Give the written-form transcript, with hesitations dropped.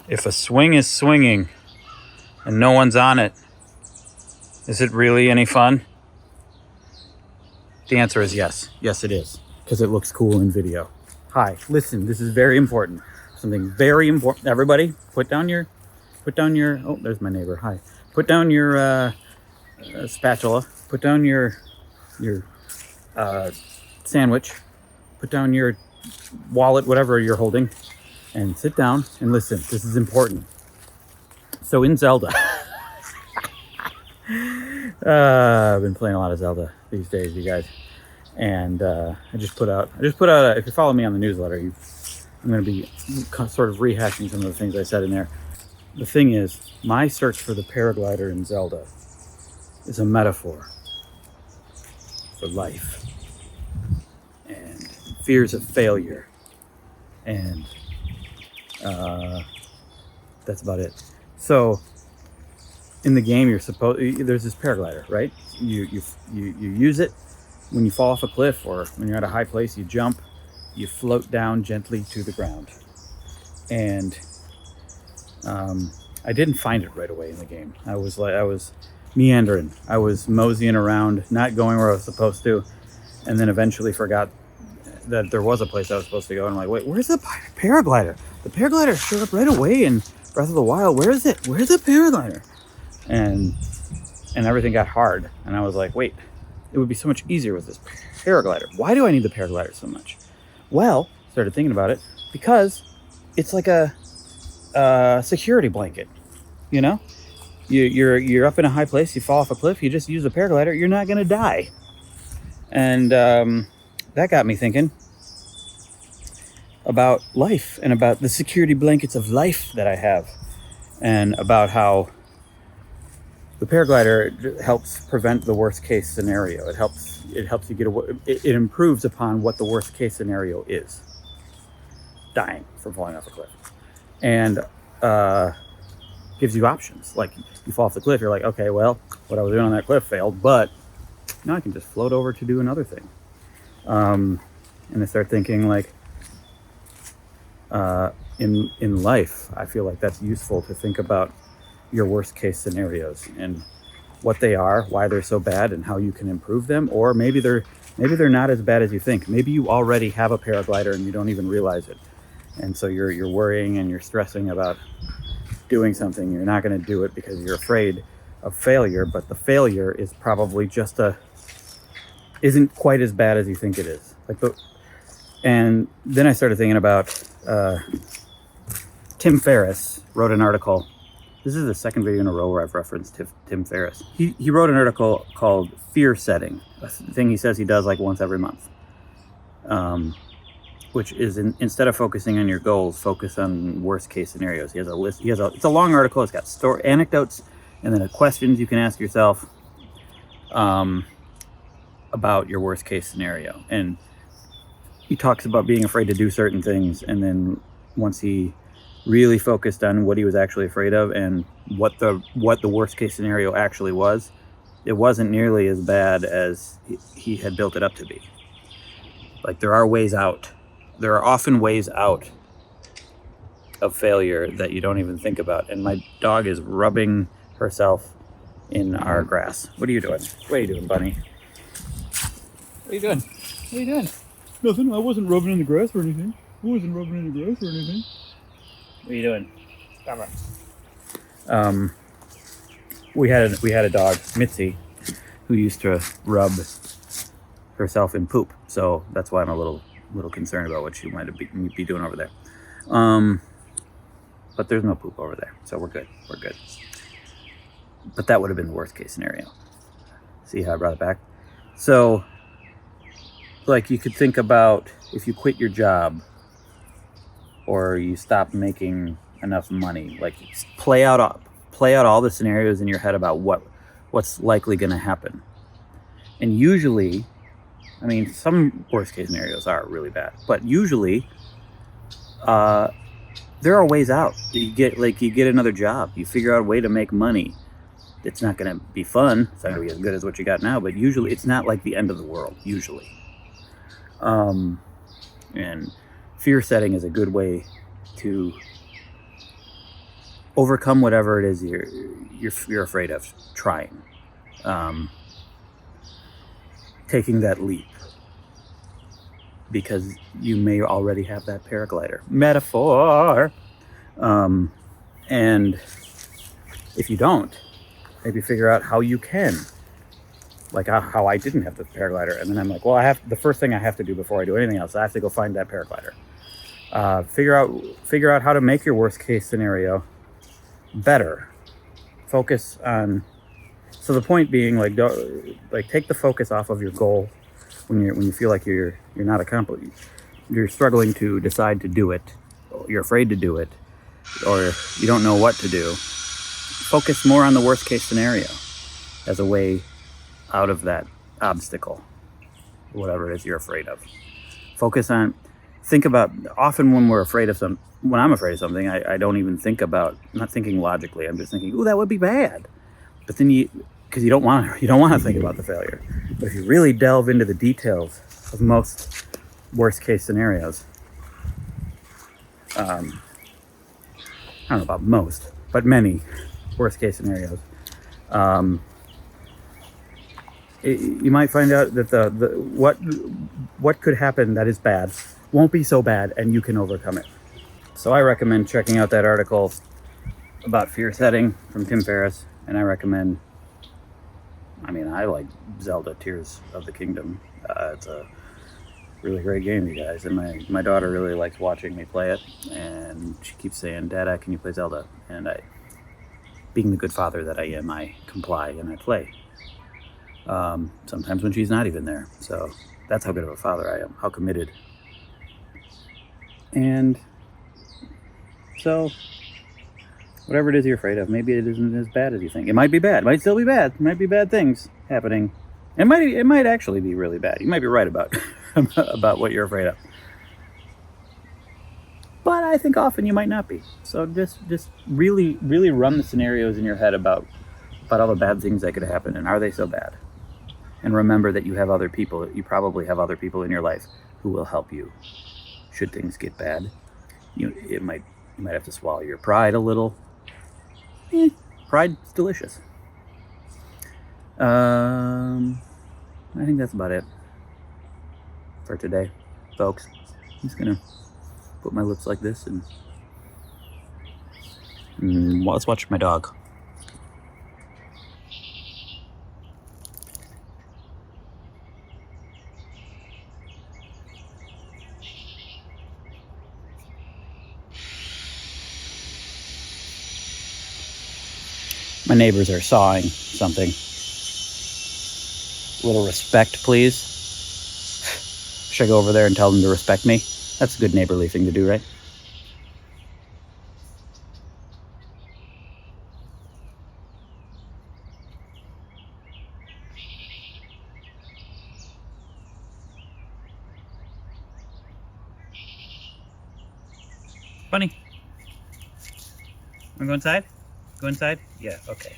If a swing is swinging and no one's on it, is it really any fun? The answer is yes. Yes, it is. Because it looks cool in video. Hi, listen, this is very important. Something very important. Everybody, put down your, oh, there's my neighbor. Hi. Put down your spatula. Put down your sandwich. Put down your wallet, whatever you're holding, and sit down and listen. This is important. So in Zelda, I've been playing a lot of Zelda these days, you guys, and I just put out if you follow me on the newsletter, I'm going to be sort of rehashing some of the things I said in there. The thing is, my search for the paraglider in Zelda is a metaphor for life and fears of failure, and that's about it. So in the game, there's this paraglider, right? You use it when you fall off a cliff, or when you're at a high place. You jump, you float down gently to the ground, and I didn't find it right away in the game. I was meandering. I was moseying around, not going where I was supposed to, and then eventually forgot that there was a place I was supposed to go. And I'm like, wait, where's the paraglider? The paraglider showed up right away in Breath of the Wild. Where is it? Where's the paraglider? And everything got hard. And I was like, wait, it would be so much easier with this paraglider. Why do I need the paraglider so much? Well, started thinking about it, because it's like a security blanket. You know, you're up in a high place, you fall off a cliff, you just use a paraglider, you're not gonna die. And that got me thinking about life, and about the security blankets of life that I have, and about how the paraglider helps prevent the worst case scenario. It helps you get away. It improves upon what the worst case scenario is: dying from falling off a cliff, and gives you options. Like, you fall off the cliff, you're like, okay, well, what I was doing on that cliff failed, but now I can just float over to do another thing. And I start thinking, like, in life, I feel like that's useful to think about your worst case scenarios and what they are, why they're so bad, and how you can improve them. Or maybe they're not as bad as you think. Maybe you already have a paraglider and you don't even realize it, and so you're worrying and you're stressing about doing something. You're not going to do it because you're afraid of failure, but the failure is probably just isn't quite as bad as you think it is. And then I started thinking about Tim Ferriss wrote an article. This is the second video in a row where I've referenced Tim Ferriss. He wrote an article called Fear Setting, a thing he says he does like once every month, which is instead of focusing on your goals, focus on worst case scenarios. He has a list. It's a long article. It's got anecdotes, and then questions you can ask yourself about your worst case scenario. And he talks about being afraid to do certain things, and then once he really focused on what he was actually afraid of and what the worst case scenario actually was, it wasn't nearly as bad as he had built it up to be. Like, there are ways out. There are often ways out of failure that you don't even think about. And my dog is rubbing herself in our grass. What are you doing? What are you doing, bunny? What are you doing? What are you doing? Nothing. I wasn't rubbing in the grass or anything. What are you doing? Stop it. We had a dog, Mitzi, who used to rub herself in poop. So that's why I'm a little concerned about what she might be doing over there. But there's no poop over there, so we're good. But that would have been the worst case scenario. See how I brought it back? So, like, you could think about if you quit your job, or you stop making enough money. Like, play out all the scenarios in your head about what's likely going to happen. And usually, I mean, some worst case scenarios are really bad, but usually there are ways out. You get another job. You figure out a way to make money. It's not going to be fun. It's not going to be as good as what you got now, but usually it's not like the end of the world, usually. And fear setting is a good way to overcome whatever it is you're afraid of trying. Taking that leap, because you may already have that paraglider metaphor. And if you don't, maybe figure out how you can. Like how I didn't have the paraglider, and then I'm like, well, the first thing I have to do before I do anything else, I have to go find that paraglider. Figure out how to make your worst case scenario better. Focus on. So the point being, like, take the focus off of your goal when you feel like you're not accomplished. You're struggling to decide to do it. You're afraid to do it, or you don't know what to do. Focus more on the worst case scenario as a way out of that obstacle, whatever it is you're afraid of. Think about, often when when I'm afraid of something, I don't even think about, I'm not thinking logically, I'm just thinking, ooh, that would be bad. But then because you don't want to think about the failure. But if you really delve into the details of most worst case scenarios, I don't know about most, but many worst case scenarios, you might find out that what could happen that is bad won't be so bad, and you can overcome it. So I recommend checking out that article about fear setting from Tim Ferriss, and I like Zelda Tears of the Kingdom. It's a really great game, you guys, and my daughter really likes watching me play it, and she keeps saying, Dada, can you play Zelda? And being the good father that I am, I comply and I play. Sometimes when she's not even there. So that's how good of a father I am, how committed. And so whatever it is you're afraid of, maybe it isn't as bad as you think. It might be bad. It might still be bad. It might be bad things happening. It might actually be really bad. You might be right about about what you're afraid of. But I think often you might not be. So just really, really run the scenarios in your head about all the bad things that could happen, and are they so bad? And remember that you have other people. You probably have other people in your life who will help you should things get bad. You might have to swallow your pride a little. Pride's delicious. I think that's about it for today, folks. I'm just gonna put my lips like this and let's watch my dog. My neighbors are sawing something. A little respect, please. Should I go over there and tell them to respect me? That's a good neighborly thing to do, right? Bunny. Wanna go inside? Go inside? Yeah, okay.